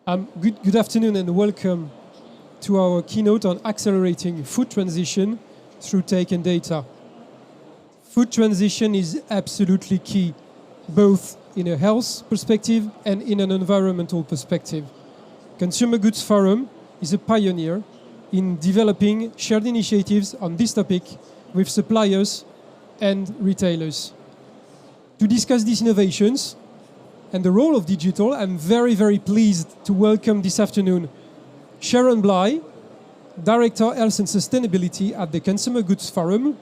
Good afternoon and welcome to our keynote on accelerating food transition through tech and data. Food transition is absolutely key, both in a health perspective and in an environmental perspective. Consumer Goods Forum is a pioneer in developing shared initiatives on this topic with suppliers and retailers. To discuss these innovations and the role of digital, I'm very, very pleased to welcome this afternoon Sharon Bligh, Director Health and Sustainability at the Consumer Goods Forum,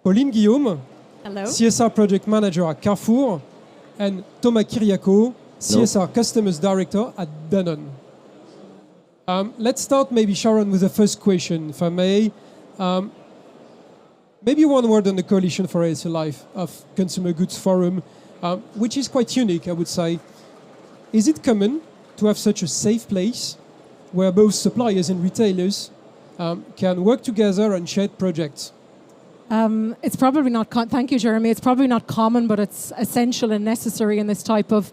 Pauline Guillaume, hello, CSR Project Manager at Carrefour, and Thomas KYRIACO, CSR Customers Director at Danone. Let's start maybe, Sharon, with the first question, if I may. Maybe one word on the Coalition for Healthier Life of Consumer Goods Forum, which is quite unique, I would say. Is it common to have such a safe place where both suppliers and retailers can work together on shared projects? It's probably not, thank you, Jeremy. It's probably not common, but it's essential and necessary in this type of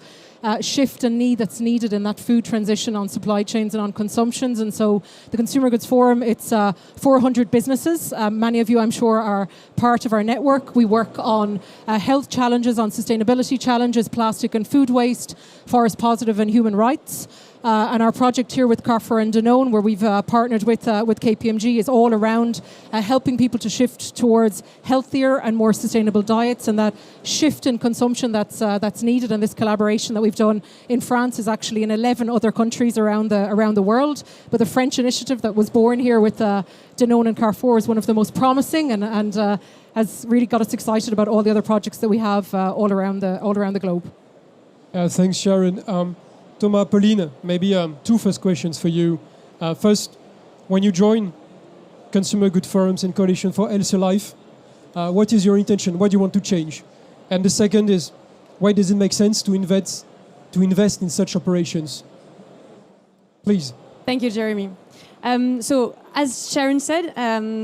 shift and need that's needed in that food transition on supply chains and on consumptions. And so the Consumer Goods Forum, it's 400 businesses. Many of you, I'm sure, are part of our network. We work on health challenges, on sustainability challenges, plastic and food waste, forest positive and human rights. And our project here with Carrefour and Danone, where we've partnered with KPMG, is all around helping people to shift towards healthier and more sustainable diets. And that shift in consumption that's needed, and this collaboration that we've done in France is actually in 11 other countries around the world. But the French initiative that was born here with Danone and Carrefour is one of the most promising, and has really got us excited about all the other projects that we have all around the globe. Thanks, Sharon. Thomas, Pauline, maybe two first questions for you. First, when you join Consumer Good Forums and Coalition for Healthier Life, what is your intention? What do you want to change? And the second is, why does it make sense to invest in such operations? Please. Thank you, Jeremy. So, as Sharon said,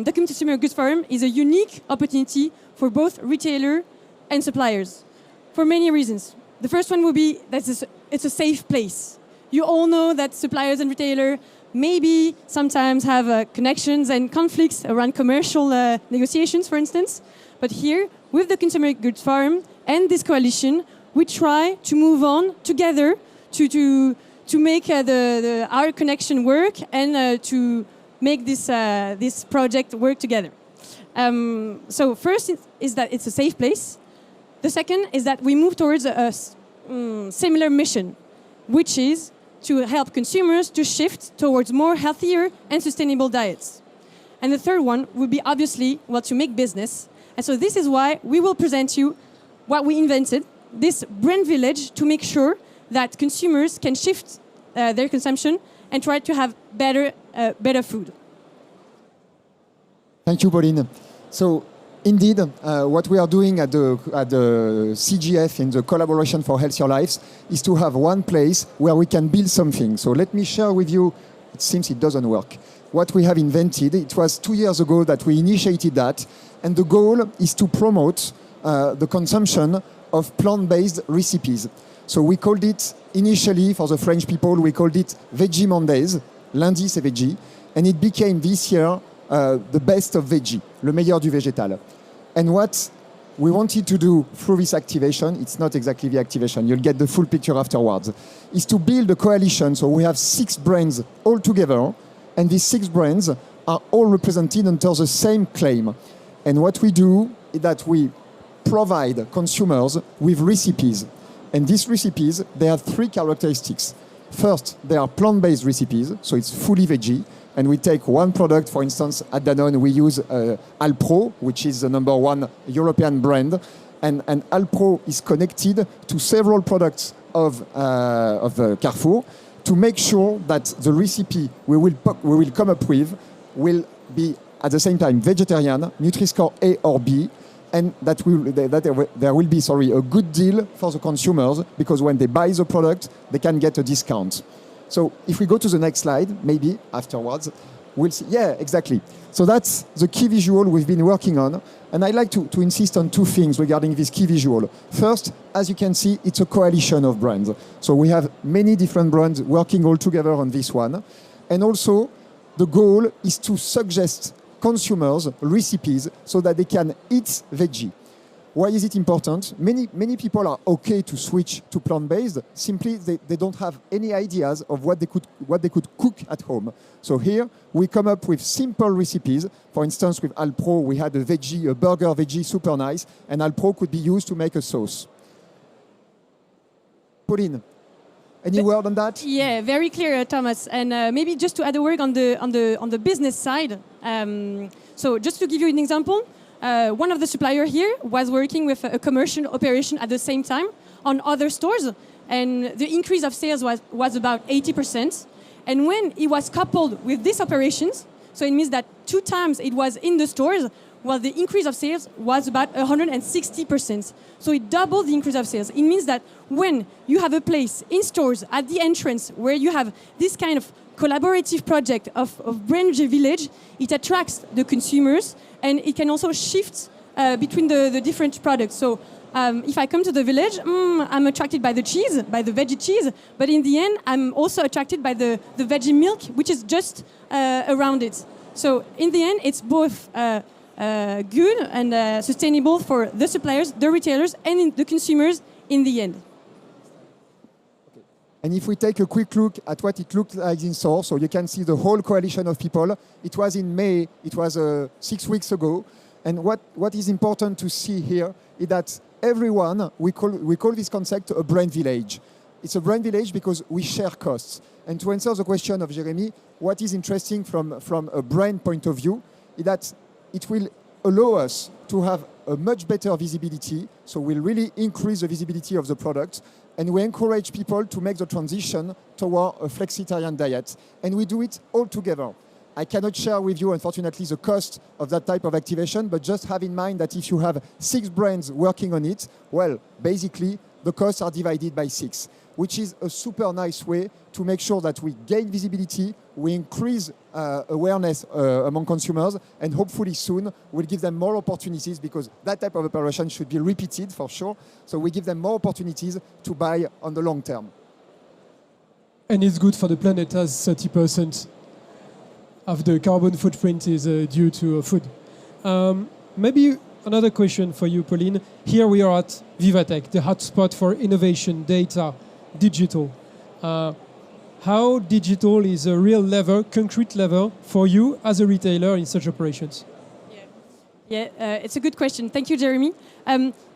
the Consumer Goods Forum is a unique opportunity for both retailer and suppliers, for many reasons. The first one would be that it's a safe place. You all know that suppliers and retailers maybe sometimes have connections and conflicts around commercial negotiations, for instance. But here, with the Consumer Goods Forum and this coalition, we try to move on together to make our connection work and to make this project work together. So first is that it's a safe place. The second is that we move towards a similar mission, which is to help consumers to shift towards more healthier and sustainable diets. And the third one would be obviously, to make business. And so this is why we will present you what we invented, this brand village, to make sure that consumers can shift their consumption and try to have better food. Thank you, Pauline. So, indeed, what we are doing at the CGF in the Collaboration for Healthier Lives is to have one place where we can build something. So let me share with you, it seems it doesn't work, what we have invented. It was 2 years ago that we initiated that, and the goal is to promote the consumption of plant-based recipes. So we called it, initially for the French people, we called it Veggie Mondays, lundi c'est veggie, and it became this year the best of veggie, le meilleur du végétal. And what we wanted to do through this activation, it's not exactly the activation, you'll get the full picture afterwards, is to build a coalition. So we have 6 brands all together, and these 6 brands are all represented under the same claim. And what we do is that we provide consumers with recipes. And these recipes, they have 3 characteristics. First, they are plant-based recipes, so it's fully veggie. And we take one product, for instance, at Danone, we use Alpro, which is the #1 European brand. And Alpro is connected to several products of Carrefour to make sure that the recipe we will come up with will be, at the same time, vegetarian, Nutri-Score A or B, and that there will be a good deal for the consumers, because when they buy the product, they can get a discount. So if we go to the next slide, maybe afterwards, we'll see. Yeah, exactly. So that's the key visual we've been working on. And I'd like to insist on two things regarding this key visual. First, as you can see, it's a coalition of brands. So we have many different brands working all together on this one. And also, the goal is to suggest consumers recipes so that they can eat veggie. Why is it important? Many people are okay to switch to plant-based. Simply, they don't have any ideas of what they could cook at home. So here, we come up with simple recipes. For instance, with Alpro, we had a burger veggie, super nice, and Alpro could be used to make a sauce. Pauline, any word on that? Yeah, very clear, Thomas. And maybe just to add a word on the business side. So just to give you an example, one of the suppliers here was working with a commercial operation at the same time on other stores, and the increase of sales was about 80%. And when it was coupled with these operations, so it means that 2 times it was in the stores, while the increase of sales was about 160%. So it doubled the increase of sales. It means that when you have a place in stores at the entrance where you have this kind of collaborative project of brand village, it attracts the consumers, and it can also shift between the different products. So if I come to the village, I'm attracted by the cheese, by the veggie cheese, but in the end, I'm also attracted by the veggie milk, which is just around it. So in the end, it's both good and sustainable for the suppliers, the retailers, and the consumers in the end. And if we take a quick look at what it looked like in store, so you can see the whole coalition of people. It was in May, it was 6 weeks ago. And what is important to see here is that everyone, we call this concept a brand village. It's a brand village because we share costs. And to answer the question of Jeremie, what is interesting from a brand point of view is that it will allow us to have a much better visibility. So we'll really increase the visibility of the product. And we encourage people to make the transition toward a flexitarian diet. And we do it all together. I cannot share with you, unfortunately, the cost of that type of activation, but just have in mind that if you have 6 brands working on it, well, basically, the costs are divided by 6, which is a super nice way to make sure that we gain visibility, we increase awareness among consumers, and hopefully soon we'll give them more opportunities, because that type of operation should be repeated for sure. So we give them more opportunities to buy on the long term. And it's good for the planet, as 30% of the carbon footprint is due to food. Maybe another question for you, Pauline. Here we are at Vivatech, the hotspot for innovation, data, digital. How digital is a real lever, concrete lever for you as a retailer in such operations? Yeah, it's a good question. Thank you, Jeremie.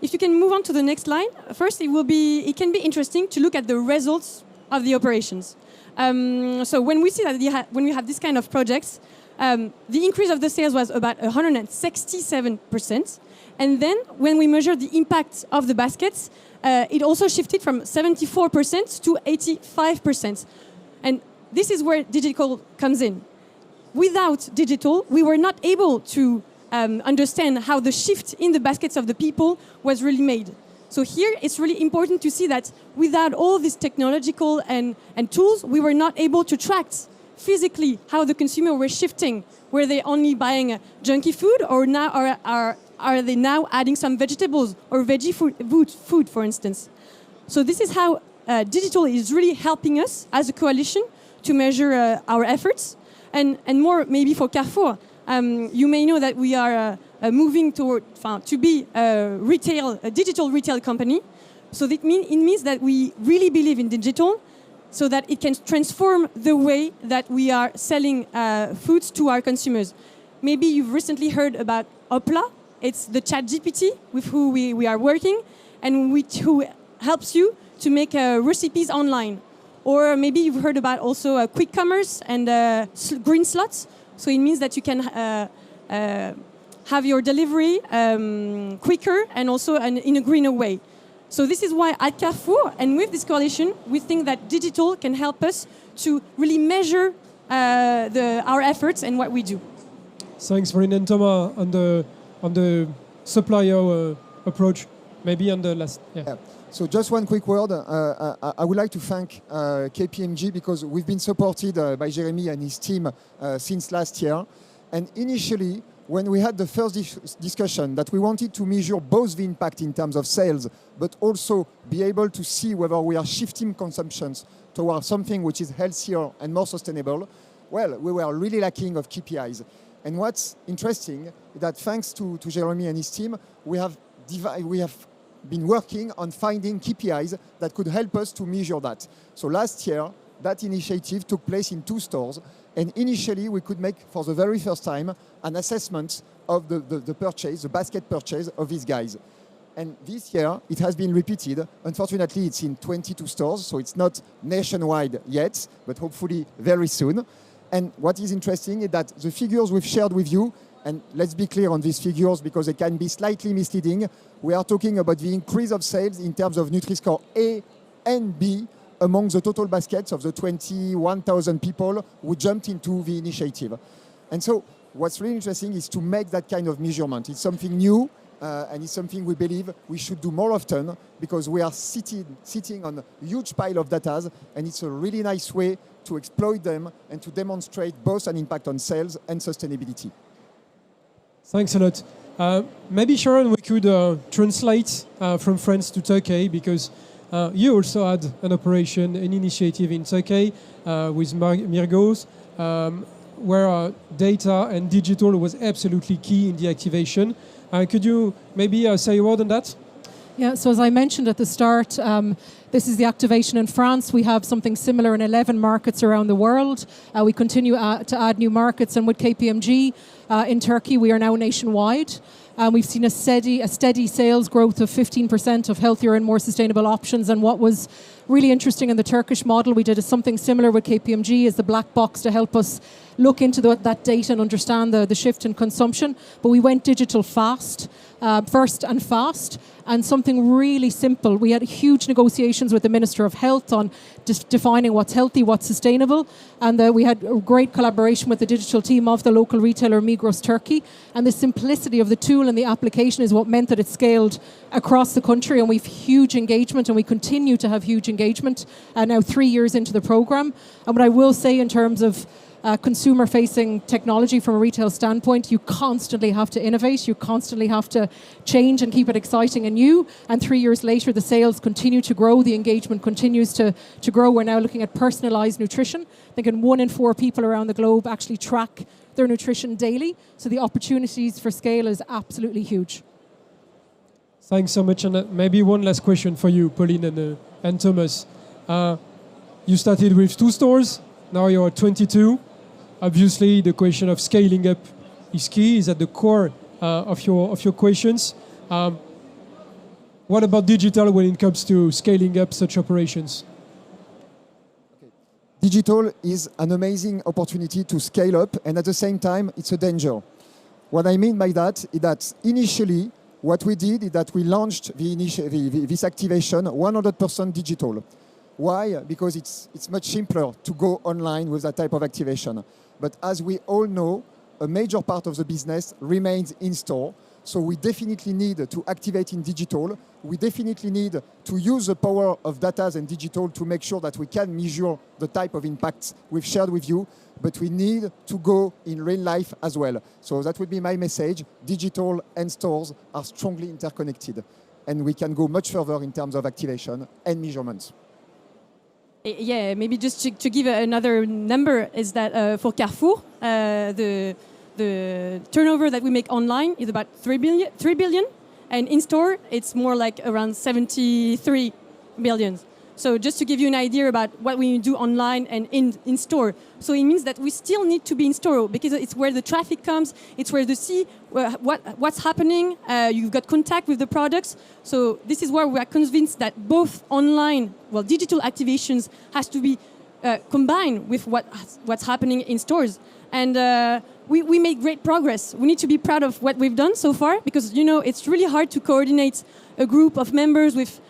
If you can move on to the next line. First, it can be interesting to look at the results of the operations. So when we see that when we have this kind of projects, the increase of the sales was about 167%. And then when we measure the impact of the baskets, it also shifted from 74% to 85%. And this is where digital comes in. Without digital, we were not able to understand how the shift in the baskets of the people was really made. So here, it's really important to see that without all these technological and tools, we were not able to track physically how the consumer were shifting. Were they only buying junky food, or now are they now adding some vegetables or veggie food, for instance? So this is how digital is really helping us as a coalition to measure our efforts. And more maybe for Carrefour, you may know that we are moving to be a digital retail company. So it means that we really believe in digital, so that it can transform the way that we are selling foods to our consumers. Maybe you've recently heard about Opla. It's the ChatGPT with who we are working, and who helps you to make recipes online. Or maybe you've heard about also quick commerce and green slots. So it means that you can have your delivery quicker and also in a greener way. So this is why at Carrefour, and with this coalition, we think that digital can help us to really measure our efforts and what we do. Thanks, Pauline and Thomas, on the supplier approach. Maybe on the last. Yeah. So just one quick word. I would like to thank KPMG because we've been supported by Jeremie and his team since last year. And initially, when we had the first discussion that we wanted to measure both the impact in terms of sales, but also be able to see whether we are shifting consumptions towards something which is healthier and more sustainable, well, we were really lacking of KPIs. And what's interesting is that thanks to Jeremie and his team, we have been working on finding KPIs that could help us to measure that. So last year, that initiative took place in 2 stores. And initially, we could make, for the very first time, an assessment of the purchase, the basket purchase of these guys. And this year, it has been repeated. Unfortunately, it's in 22 stores, so it's not nationwide yet, but hopefully very soon. And what is interesting is that the figures we've shared with you, and let's be clear on these figures because they can be slightly misleading. We are talking about the increase of sales in terms of Nutri-Score A and B among the total baskets of the 21,000 people who jumped into the initiative. And so what's really interesting is to make that kind of measurement. It's something new and it's something we believe we should do more often because we are sitting on a huge pile of data and it's a really nice way to exploit them and to demonstrate both an impact on sales and sustainability. Thanks a lot. Maybe, Sharon, we could translate from France to Turkey because you also had an operation, an initiative in Turkey with Mirgos, where data and digital was absolutely key in the activation. Could you maybe say a word on that? Yeah, so as I mentioned at the start, this is the activation in France. We have something similar in 11 markets around the world. We continue to add new markets, and with KPMG in Turkey, we are now nationwide. We've seen a steady sales growth of 15% of healthier and more sustainable options. And what was really interesting in the Turkish model, we did something similar with KPMG as the black box to help us look into that data and understand the shift in consumption. But we went digital first and fast, and something really simple. We had huge negotiations with the Minister of Health on defining what's healthy, what's sustainable, and we had a great collaboration with the digital team of the local retailer Migros Turkey. And the simplicity of the tool and the application is what meant that it scaled across the country, and we've huge engagement, and we continue to have huge engagement now 3 years into the program. And what I will say in terms of consumer-facing technology from a retail standpoint, you constantly have to innovate, you constantly have to change and keep it exciting and new. And 3 years later, the sales continue to grow, the engagement continues to grow. We're now looking at personalized nutrition. I think 1 in 4 people around the globe actually track their nutrition daily. So the opportunities for scale is absolutely huge. Thanks so much. And maybe one last question for you, Pauline and Thomas. You started with 2 stores, now you're at 22. Obviously, the question of scaling up is key, is at the core of your questions. What about digital when it comes to scaling up such operations? Digital is an amazing opportunity to scale up, and at the same time, it's a danger. What I mean by that is that initially, what we did is that we launched this activation 100% digital. Why? Because it's much simpler to go online with that type of activation. But as we all know, a major part of the business remains in store. So we definitely need to activate in digital. We definitely need to use the power of data and digital to make sure that we can measure the type of impacts we've shared with you. But we need to go in real life as well. So that would be my message. Digital and stores are strongly interconnected. And we can go much further in terms of activation and measurements. Yeah, maybe just to give another number is that for Carrefour, the turnover that we make online is about 3 billion, and in store it's more like around 73 billion. So just to give you an idea about what we do online and in store. So it means that we still need to be in store because it's where the traffic comes, it's where you see what's happening, you've got contact with the products. So this is where we are convinced that both online, digital activations has to be combined with what's happening in stores. And we made great progress. We need to be proud of what we've done so far because, it's really hard to coordinate a group of members with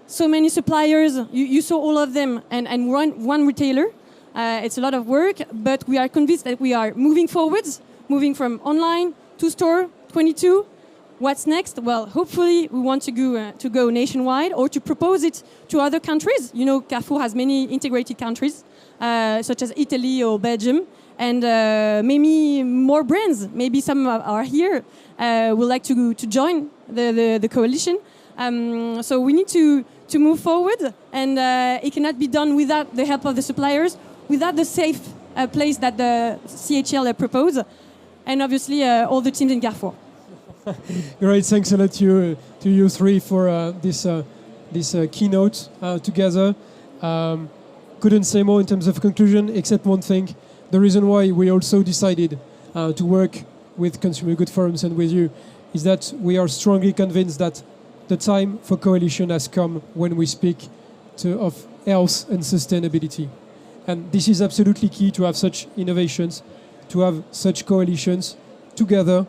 so many suppliers. You saw all of them and one retailer. It's a lot of work, but we are convinced that we are moving forwards, moving from online to store, 22, what's next? Well, hopefully we want to go nationwide or to propose it to other countries. You know, Carrefour has many integrated countries, such as Italy or Belgium, and maybe more brands. Maybe some are here would like to join the coalition. So we need to move forward, and it cannot be done without the help of the suppliers, without the safe place that the CHL propose, and obviously all the teams in Carrefour. Great, thanks a lot to you three for this keynote together. Couldn't say more in terms of conclusion, except one thing. The reason why we also decided to work with consumer goods forums and with you is that we are strongly convinced that the time for coalition has come when we speak of health and sustainability. And this is absolutely key to have such innovations, to have such coalitions together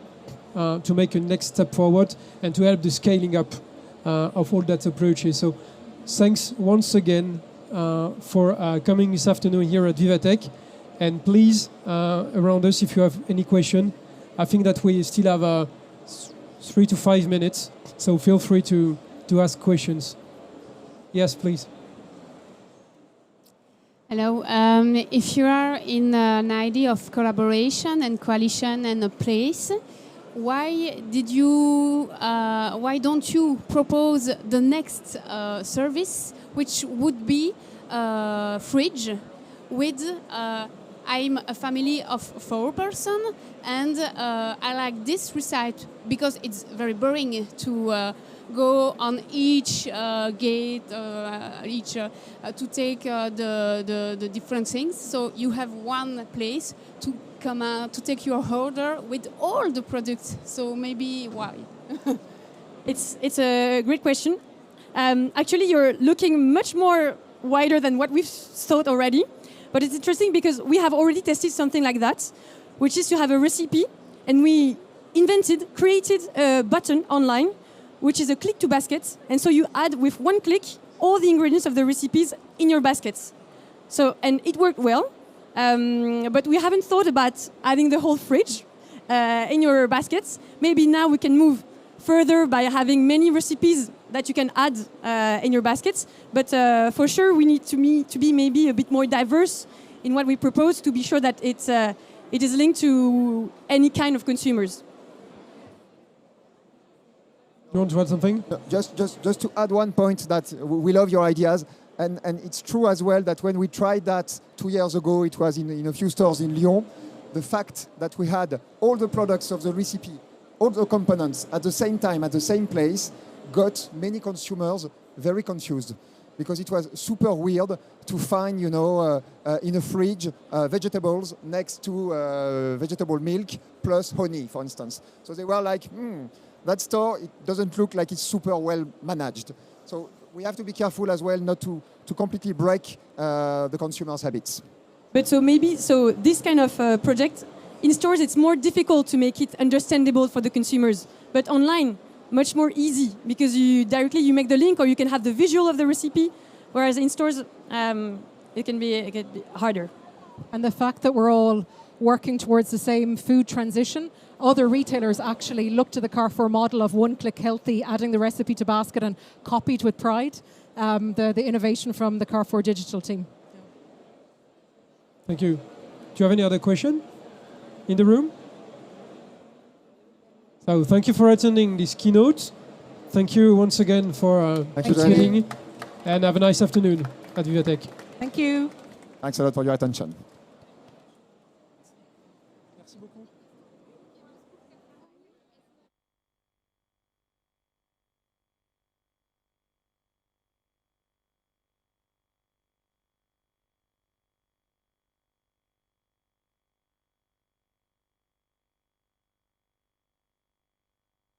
to make a next step forward and to help the scaling up of all that approaches. So thanks once again for coming this afternoon here at Vivatech. And please, around us, if you have any question, I think that we still have 3 to 5 minutes, so feel free to ask questions. Yes, please. Hello. If you are in an idea of collaboration and coalition and a place, why don't you propose the next service, which would be fridge with I'm a family of 4 persons, and I like this recipe because it's very boring to go on each gate, to take the different things. So you have one place to come out to take your order with all the products. So maybe why? It's a great question. Actually, you're looking much more wider than what we've thought already. But it's interesting because we have already tested something like that, which is to have a recipe, and we created a button online, which is a click to basket. And so you add with one click all the ingredients of the recipes in your baskets. So, and it worked well, but we haven't thought about adding the whole fridge in your baskets. Maybe now we can move further by having many recipes that you can add in your baskets. But for sure, we need to be maybe a bit more diverse in what we propose to be sure that it is linked to any kind of consumers. You want to add something? Just to add one point, that we love your ideas. And it's true as well that when we tried that 2 years ago, it was in a few stores in Lyon, the fact that we had all the products of the recipe, all the components at the same time, at the same place, got many consumers very confused, because it was super weird to find, in a fridge, vegetables next to vegetable milk plus honey, for instance. So they were like, that store, it doesn't look like it's super well managed. So we have to be careful as well not to completely break the consumers' habits. But so this kind of project, in stores it's more difficult to make it understandable for the consumers. But online, much more easy, because you make the link, or you can have the visual of the recipe, whereas in stores it can be harder. And the fact that we're all working towards the same food transition, other retailers actually look to the Carrefour model of one-click healthy, adding the recipe to basket, and copied with pride the innovation from the Carrefour digital team. Thank you. Do you have any other question in the room? So thank you for attending this keynote. Thank you once again for participating, and have a nice afternoon at Vivatech. Thank you. Thanks a lot for your attention.